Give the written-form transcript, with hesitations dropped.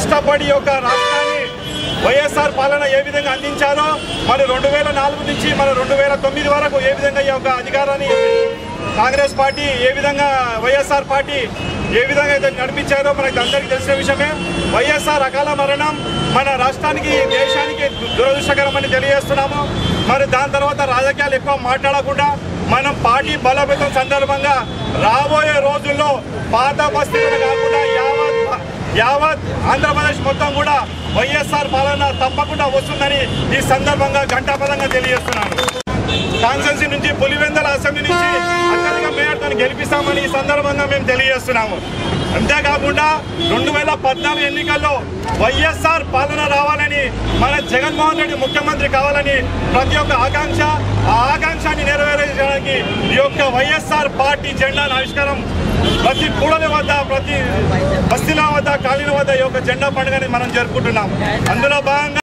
కష్టపడి ఒక రాష్ట్రాన్ని వైఎస్ఆర్ పాలన ఏ విధంగా అందించారో మరి 2004 నుంచి మన 2009 వరకు ఏ విధంగా ఈ యొక్క అధికారాన్ని కాంగ్రెస్ పార్టీ ఏ విధంగా వైఎస్ఆర్ పార్టీ ఏ విధంగా అయితే నడిపించారో మనకు అందరికీ తెలిసిన విషయమే. వైఎస్ఆర్ అకాల మరణం మన రాష్ట్రానికి దేశానికి దురదృష్టకరమని తెలియజేస్తున్నాము. మరి దాని తర్వాత రాజకీయాలు ఎక్కువ మాట్లాడకుండా మనం పార్టీ బలోపేతం సందర్భంగా రాబోయే రోజుల్లో పాత బస్తీలు కాకుండా యావత్ ఆంధ్రప్రదేశ్ మొత్తం కూడా వైఎస్ఆర్ పాలన తప్పకుండా వస్తుందని ఈ సందర్భంగా ఘంటాపథంగా తెలియజేస్తున్నాను. కాన్స్టిట్యున్సీ నుంచి పులివెందుల అసెంబ్లీ నుంచి అత్యధిక మేయర్తో గెలిపిస్తామని ఈ సందర్భంగా మేము తెలియజేస్తున్నాము. అంతేకాకుండా 2014 ఎన్నికల్లో వైఎస్ఆర్ పాలన రావాలని మన జగన్మోహన్ రెడ్డి ముఖ్యమంత్రి కావాలని ప్రతి ఒక్క ఆ ఆకాంక్షని నెరవేర్చడానికి ఈ యొక్క వైఎస్ఆర్ పార్టీ జెండాను ఆవిష్కారం ప్రతి కూడలి వద్ద ప్రతి బస్తీల వద్ద కాలనీల వద్ద ఈ యొక్క జెండా పండుగని మనం జరుపుకుంటున్నాం. అందులో భాగంగా